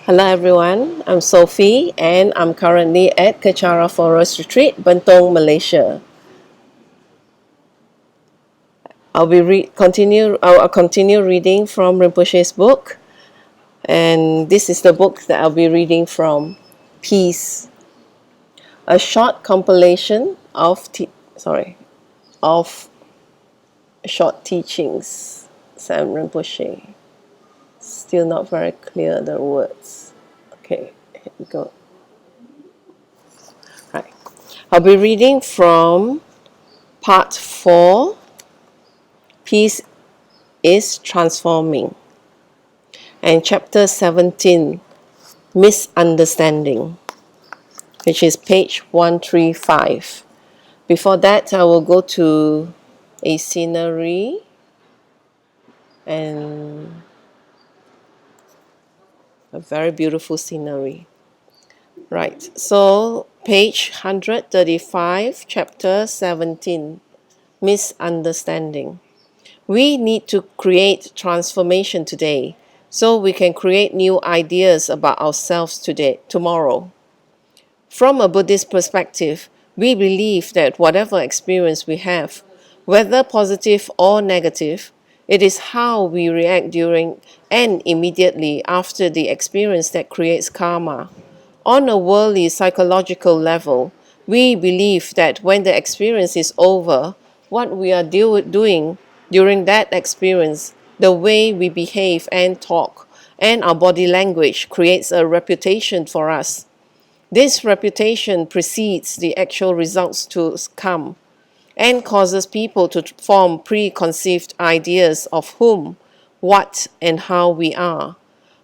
Hello everyone, I'm Sophie and I'm currently at Kechara Forest Retreat, Bentong, Malaysia. I'll continue reading from Rinpoche's book, and this is the book that I'll be reading from, Peace, a short compilation of short teachings. Sam Rinpoche. Still not very clear the words. Okay, here we go. Right. I'll be reading from part 4, Peace is Transforming, and chapter 17, Misunderstanding, which is page 135. Before that, I will go to a scenery and a very beautiful scenery. Right, so page 135, chapter 17, Misunderstanding. We need to create transformation today so we can create new ideas about ourselves tomorrow. From a Buddhist perspective, we believe that whatever experience we have, whether positive or negative, it is how we react during and immediately after the experience that creates karma. On a worldly psychological level, we believe that when the experience is over, what we are doing during that experience, the way we behave and talk, and our body language creates a reputation for us. This reputation precedes the actual results to come and causes people to form preconceived ideas of whom, what, and how we are.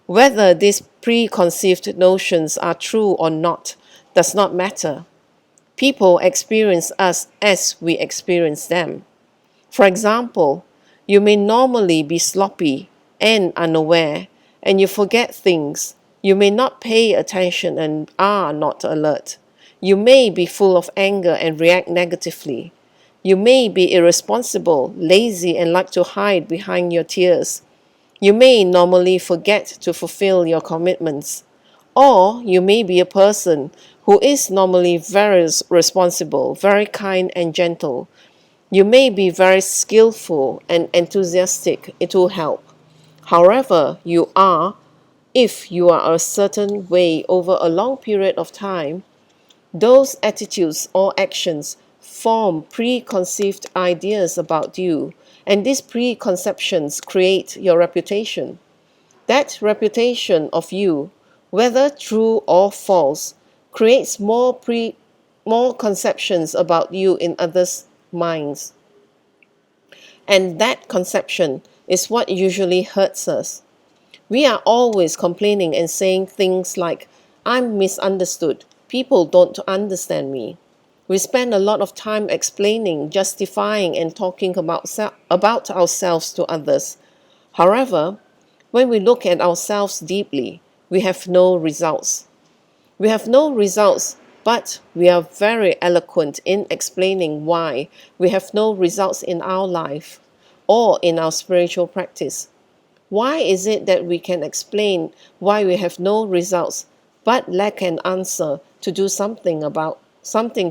Whether these preconceived notions are true or not does not matter. People experience us as we experience them. For example, you may normally be sloppy and unaware, and you forget things. You may not pay attention and are not alert. You may be full of anger and react negatively. You may be irresponsible, lazy, and like to hide behind your tears. You may normally forget to fulfill your commitments. Or you may be a person who is normally very responsible, very kind and gentle. You may be very skillful and enthusiastic. It will help. However, if you are a certain way over a long period of time, those attitudes or actions form preconceived ideas about you, and these preconceptions create your reputation. That reputation of you, whether true or false, creates more conceptions about you in others' minds. And that conception is what usually hurts us. We are always complaining and saying things like, I'm misunderstood. People don't understand me. We spend a lot of time explaining, justifying, and talking about ourselves to others. However, when we look at ourselves deeply, we have no results. We have no results, but we are very eloquent in explaining why we have no results in our life or in our spiritual practice. Why is it that we can explain why we have no results but lack an answer to do something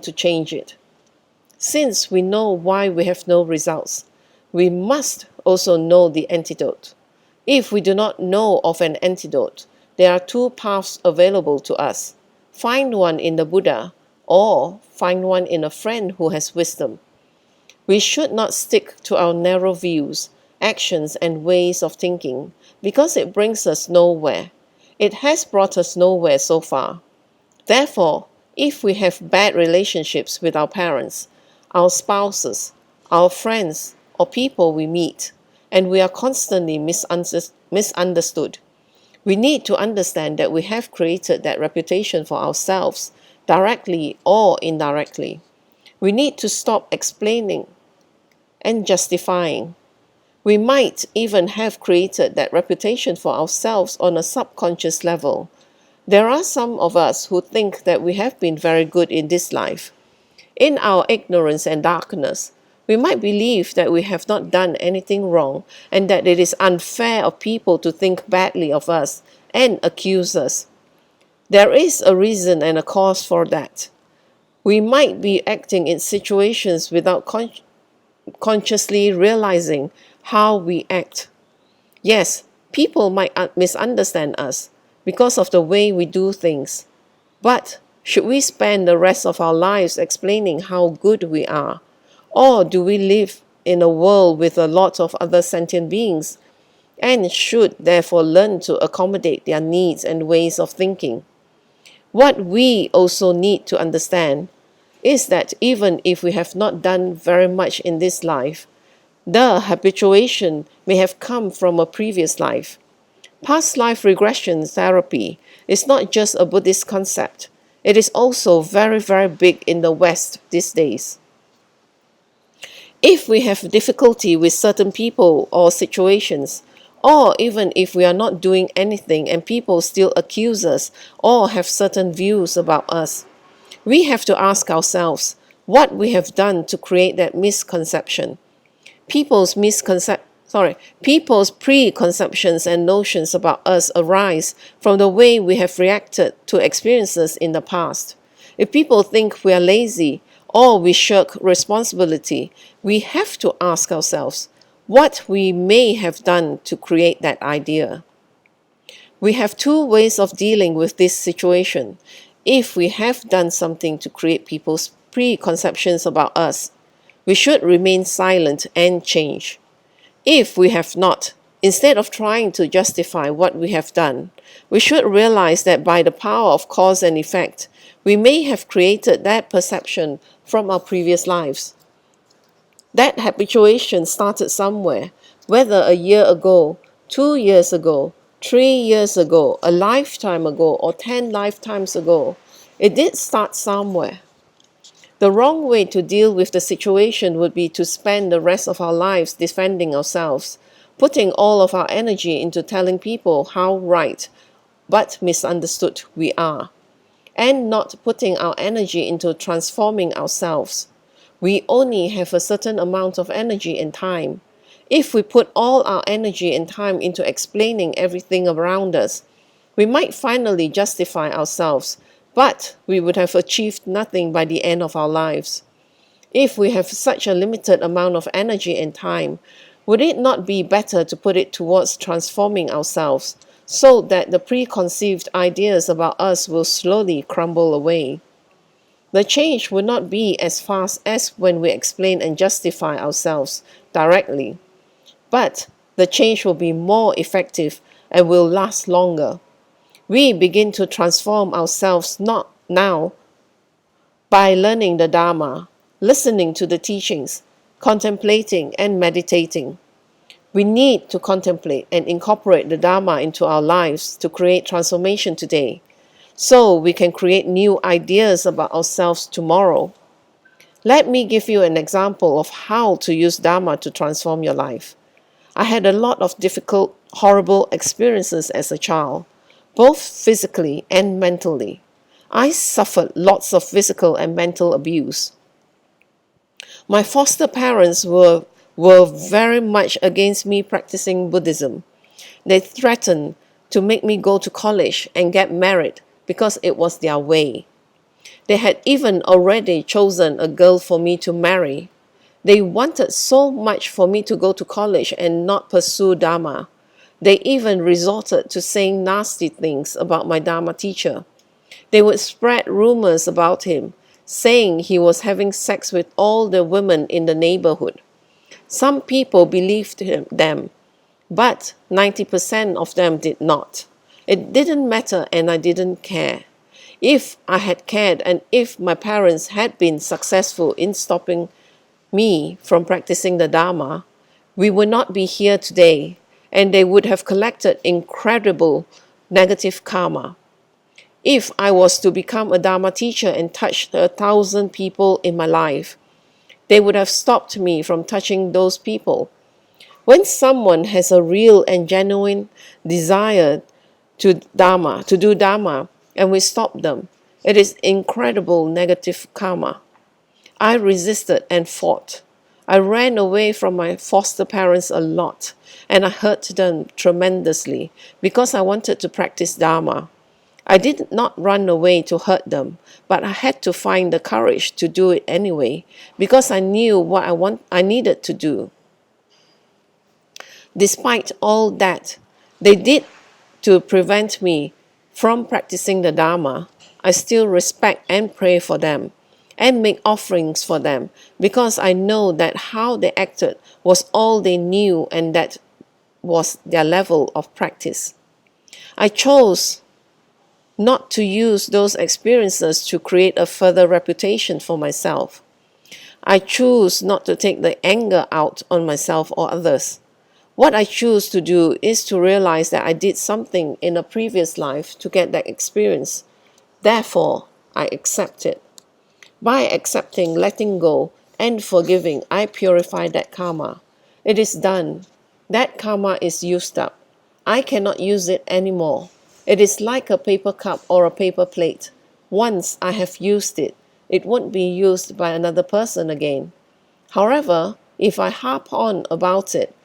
to change it? Since we know why we have no results, we must also know the antidote. If we do not know of an antidote, there are two paths available to us. Find one in the Buddha or find one in a friend who has wisdom. We should not stick to our narrow views, actions, and ways of thinking because it brings us nowhere. It has brought us nowhere so far. Therefore, if we have bad relationships with our parents, our spouses, our friends, or people we meet, and we are constantly misunderstood, we need to understand that we have created that reputation for ourselves, directly or indirectly. We need to stop explaining and justifying. We might even have created that reputation for ourselves on a subconscious level. There are some of us who think that we have been very good in this life. In our ignorance and darkness, We might believe that we have not done anything wrong and that it is unfair of people to think badly of us and accuse us. There is a reason and a cause for that. We might be acting in situations without consciously realizing how we act. Yes, people might misunderstand us because of the way we do things. But should we spend the rest of our lives explaining how good we are? Or do we live in a world with a lot of other sentient beings and should therefore learn to accommodate their needs and ways of thinking? What we also need to understand is that even if we have not done very much in this life, the habituation may have come from a previous life. Past life regression therapy is not just a Buddhist concept. It is also very, very big in the West these days. If we have difficulty with certain people or situations, or even if we are not doing anything and people still accuse us or have certain views about us, we have to ask ourselves what we have done to create that misconception. People's preconceptions and notions about us arise from the way we have reacted to experiences in the past. If people think we are lazy or we shirk responsibility, we have to ask ourselves what we may have done to create that idea. We have two ways of dealing with this situation. If we have done something to create people's preconceptions about us, we should remain silent and change. If we have not, instead of trying to justify what we have done, we should realize that by the power of cause and effect, we may have created that perception from our previous lives. That habituation started somewhere, whether a year ago, 2 years ago, 3 years ago, a lifetime ago, or 10 lifetimes ago. It did start somewhere. The wrong way to deal with the situation would be to spend the rest of our lives defending ourselves, putting all of our energy into telling people how right but misunderstood we are, and not putting our energy into transforming ourselves. We only have a certain amount of energy and time. If we put all our energy and time into explaining everything around us, we might finally justify ourselves, but we would have achieved nothing by the end of our lives. If we have such a limited amount of energy and time, would it not be better to put it towards transforming ourselves so that the preconceived ideas about us will slowly crumble away? The change will not be as fast as when we explain and justify ourselves directly, but the change will be more effective and will last longer. We begin to transform ourselves not now by learning the Dharma, listening to the teachings, contemplating and meditating. We need to contemplate and incorporate the Dharma into our lives to create transformation today, so we can create new ideas about ourselves tomorrow. Let me give you an example of how to use Dharma to transform your life. I had a lot of difficult, horrible experiences as a child, both physically and mentally. I suffered lots of physical and mental abuse. My foster parents were very much against me practicing Buddhism. They threatened to make me go to college and get married because it was their way. They had even already chosen a girl for me to marry. They wanted so much for me to go to college and not pursue Dharma. They even resorted to saying nasty things about my Dharma teacher. They would spread rumors about him, saying he was having sex with all the women in the neighborhood. Some people believed them, but 90% of them did not. It didn't matter and I didn't care. If I had cared and if my parents had been successful in stopping me from practicing the Dharma, we would not be here today and they would have collected incredible negative karma. If I was to become a Dharma teacher and touch 1,000 people in my life, they would have stopped me from touching those people. When someone has a real and genuine desire to do Dharma, and we stop them, it is incredible negative karma. I resisted and fought. I ran away from my foster parents a lot, and I hurt them tremendously because I wanted to practice Dharma. I did not run away to hurt them, but I had to find the courage to do it anyway because I knew what I needed to do. Despite all that they did to prevent me from practicing the Dharma, I still respect and pray for them and make offerings for them because I know that how they acted was all they knew and that was their level of practice. I chose not to use those experiences to create a further reputation for myself. I choose not to take the anger out on myself or others. What I choose to do is to realize that I did something in a previous life to get that experience. Therefore, I accept it. By accepting, letting go, and forgiving, I purify that karma. It is done. That karma is used up. I cannot use it anymore. It is like a paper cup or a paper plate. Once I have used it, it won't be used by another person again. However, if I harp on about it,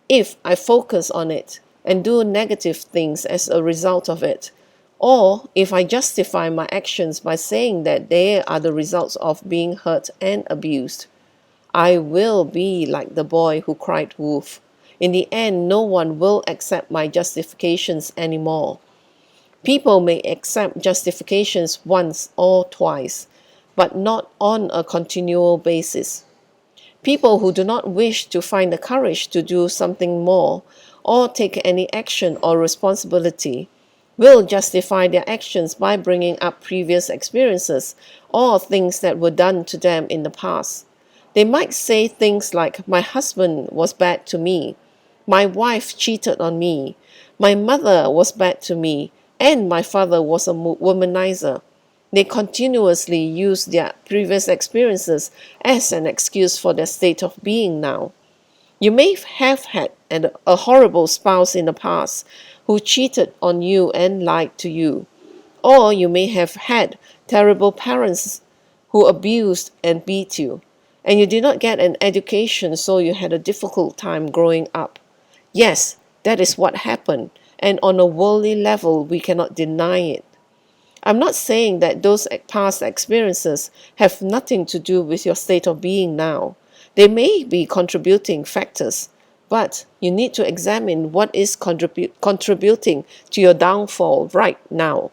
if I focus on it and do negative things as a result of it, or if I justify my actions by saying that they are the results of being hurt and abused, I will be like the boy who cried wolf. In the end, no one will accept my justifications anymore. People may accept justifications once or twice, but not on a continual basis. People who do not wish to find the courage to do something more or take any action or responsibility will justify their actions by bringing up previous experiences or things that were done to them in the past. They might say things like, "My husband was bad to me, my wife cheated on me, my mother was bad to me, and my father was a womanizer." They continuously use their previous experiences as an excuse for their state of being now. You may have had a horrible spouse in the past who cheated on you and lied to you. Or you may have had terrible parents who abused and beat you. And you did not get an education, so you had a difficult time growing up. Yes, that is what happened. And on a worldly level, we cannot deny it. I'm not saying that those past experiences have nothing to do with your state of being now. They may be contributing factors, but you need to examine what is contributing to your downfall right now.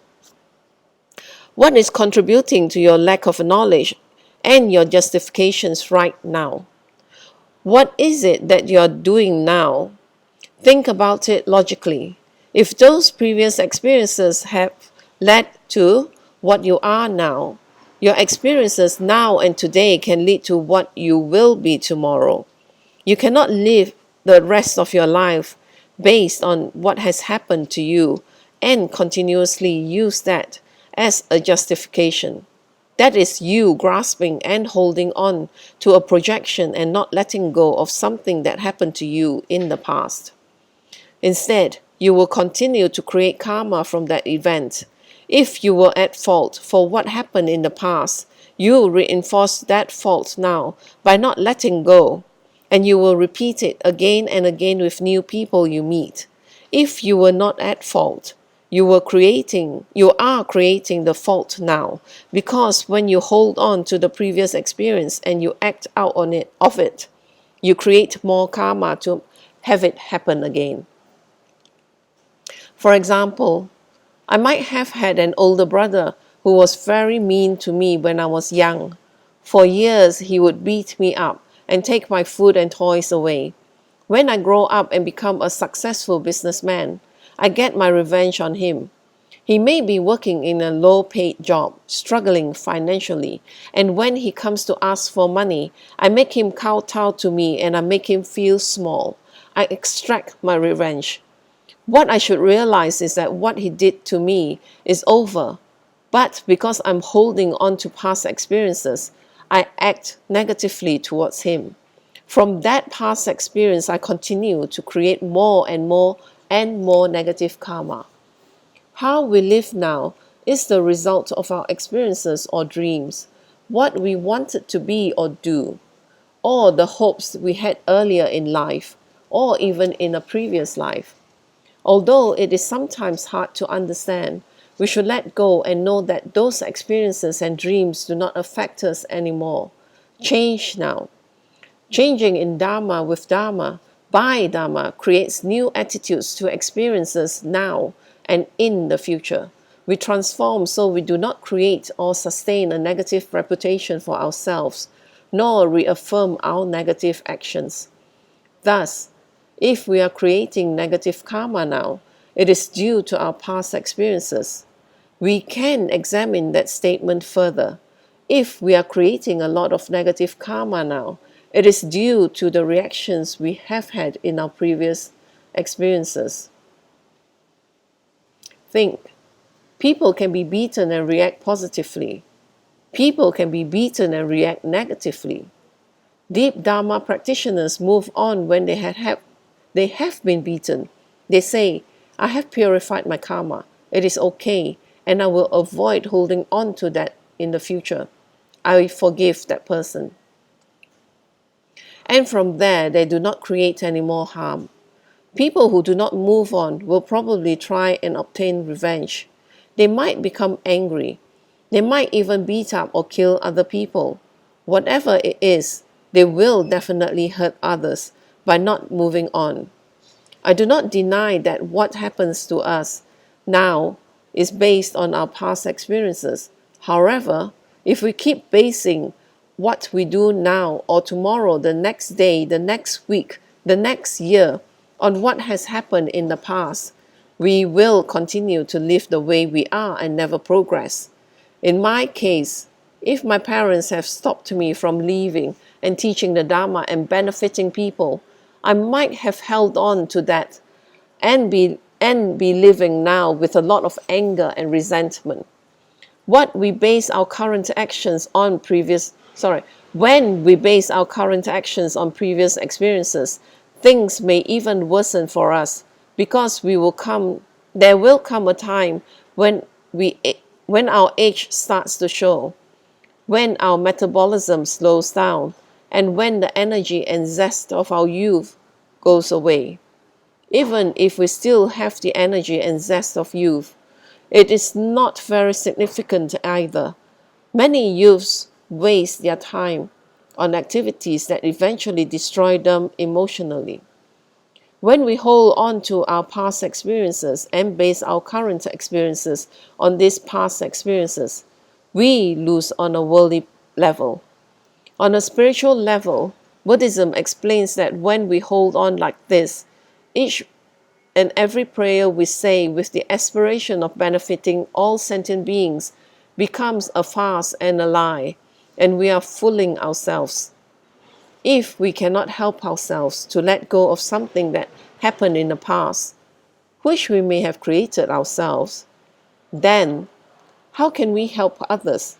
What is contributing to your lack of knowledge and your justifications right now? What is it that you're doing now? Think about it logically. If those previous experiences have led to what you are now, your experiences now and today can lead to what you will be tomorrow. You cannot live the rest of your life based on what has happened to you and continuously use that as a justification. That is you grasping and holding on to a projection and not letting go of something that happened to you in the past. Instead, you will continue to create karma from that event. If you were at fault for what happened in the past, you will reinforce that fault now by not letting go, and you will repeat it again and again with new people you meet. If you were not at fault, you are creating the fault now, because when you hold on to the previous experience and you act out on it, you create more karma to have it happen again. For example, I might have had an older brother who was very mean to me when I was young. For years, he would beat me up and take my food and toys away. When I grow up and become a successful businessman, I get my revenge on him. He may be working in a low-paid job, struggling financially, and when he comes to ask for money, I make him kowtow to me and I make him feel small. I extract my revenge. What I should realize is that what he did to me is over. But because I'm holding on to past experiences, I act negatively towards him. From that past experience, I continue to create more and more negative karma. How we live now is the result of our experiences or dreams, what we wanted to be or do. or the hopes we had earlier in life, or even in a previous life. Although it is sometimes hard to understand, we should let go and know that those experiences and dreams do not affect us anymore. Change now. Changing in Dharma with Dharma, by Dharma, creates new attitudes to experiences now and in the future. We transform so we do not create or sustain a negative reputation for ourselves, nor reaffirm our negative actions. Thus, if we are creating negative karma now, it is due to our past experiences. We can examine that statement further. If we are creating a lot of negative karma now, it is due to the reactions we have had in our previous experiences. Think. People can be beaten and react positively. People can be beaten and react negatively. Deep Dharma practitioners move on when they have been beaten. They say, I have purified my karma. It is okay, and I will avoid holding on to that in the future. I forgive that person. And from there, they do not create any more harm. People who do not move on will probably try and obtain revenge. They might become angry. They might even beat up or kill other people. Whatever it is, they will definitely hurt others by not moving on. I do not deny that what happens to us now is based on our past experiences. However, if we keep basing what we do now or tomorrow, the next day, the next week, the next year, on what has happened in the past, we will continue to live the way we are and never progress. In my case, if my parents have stopped me from leaving and teaching the Dharma and benefiting people, I might have held on to that and be living now with a lot of anger and resentment. When we base our current actions on previous experiences, things may even worsen for us because there will come a time when our age starts to show, when our metabolism slows down, and when the energy and zest of our youth goes away. Even if we still have the energy and zest of youth, it is not very significant either. Many youths waste their time on activities that eventually destroy them emotionally. When we hold on to our past experiences and base our current experiences on these past experiences, we lose on a worldly level. On a spiritual level, Buddhism explains that when we hold on like this, each and every prayer we say with the aspiration of benefiting all sentient beings becomes a farce and a lie, and we are fooling ourselves. If we cannot help ourselves to let go of something that happened in the past, which we may have created ourselves, then how can we help others?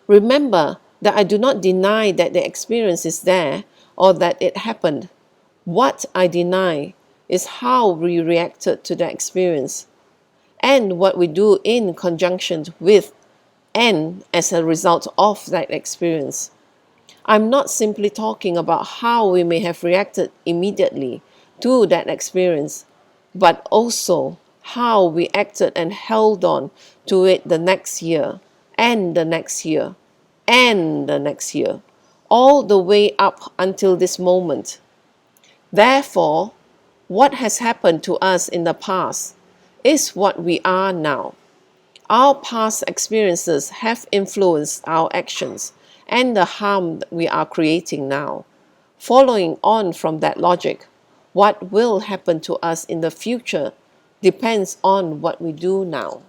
Remember that I do not deny that the experience is there or that it happened. What I deny is how we reacted to the experience and what we do in conjunction with and as a result of that experience. I'm not simply talking about how we may have reacted immediately to that experience, but also how we acted and held on to it the next year, and the next year, and the next year, all the way up until this moment. Therefore, what has happened to us in the past is what we are now. Our past experiences have influenced our actions and the harm that we are creating now. Following on from that logic, what will happen to us in the future depends on what we do now.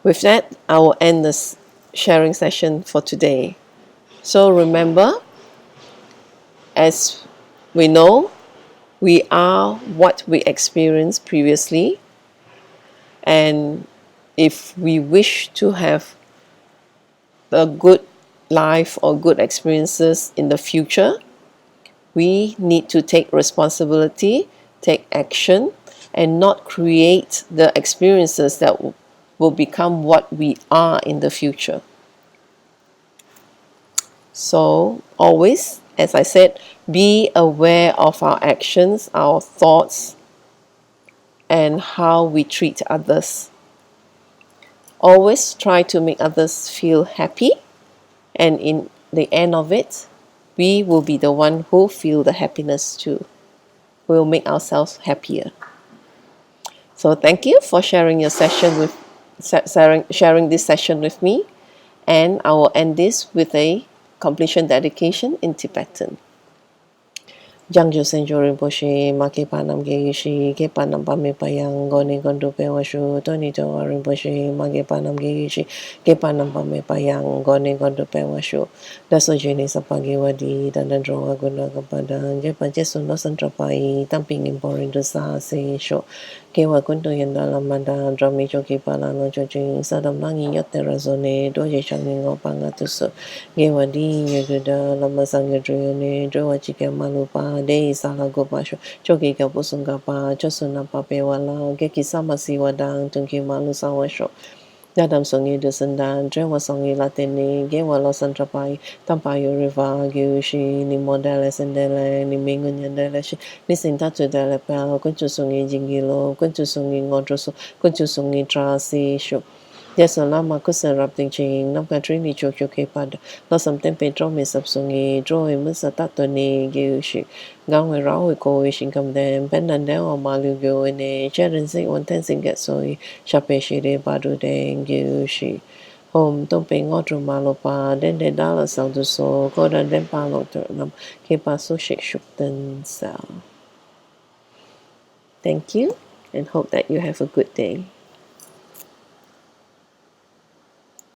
With that, I will end this sharing session for today. So remember, as we know, we are what we experienced previously, and if we wish to have a good life or good experiences in the future, we need to take responsibility, take action, and not create the experiences that will become what we are in the future. So always, as I said, be aware of our actions, our thoughts, and how we treat others. Always try to make others feel happy, and in the end of it, we will be the one who feel the happiness too. We'll make ourselves happier. So thank you for sharing your session with sharing this session with me, and I will end this with a completion dedication in Tibetan. Jangjo Senjo Rinpoche, Maki Panam Geishi, Ke Panam Pame Payang, Goni Gondo Pewashu, Tony Toa Rinpoche, Maki Panam Geishi, Ke Panam Pame Payang, Goni Gondo Pewashu, Daso Jini Sapagi Wadi, Dandandro Aguna Kapadang, Jepa Jesu no Santrapai, Tamping Imporindo Sa Se Sho, Kewa Kunto Yandala Manda, Drami Joki Palano Jojing, Sadam Langi Yoterazone, Doje Changingo Pangatuso, Gewadi Yaguda, Lamasang Yadrione, Joachika Malupa, De Salagopasho, Choki Kapusungapa, Chosunapa Pewala, Geki Samasi Wadang, Tunki Malu Sawasho. Dadam songi dusandan, Drewa songi latini, Gewa losantrapai, Tampayo riva, Giushi, ni modele sendele, ni mingun yandele, ni sintatu dele pel, Kunchu songi jingilo, Kunchu songi ngodroso, Kunchu songi trasi, sho. Yes, lama kusa rapting ching, nam katrini chok pad, losam tempe draw me subsungi, draw a musa tatoni, Giushi. Gang we raw we ko wishing come them, Pendan or malu go in a charin sing one ten sing get so shape shiri badu deng Giushi. Home dumping otro malopa, then the dollar sound to so, go down then palo turnum, keep us so shake shook then sell. Thank you and hope that you have a good day.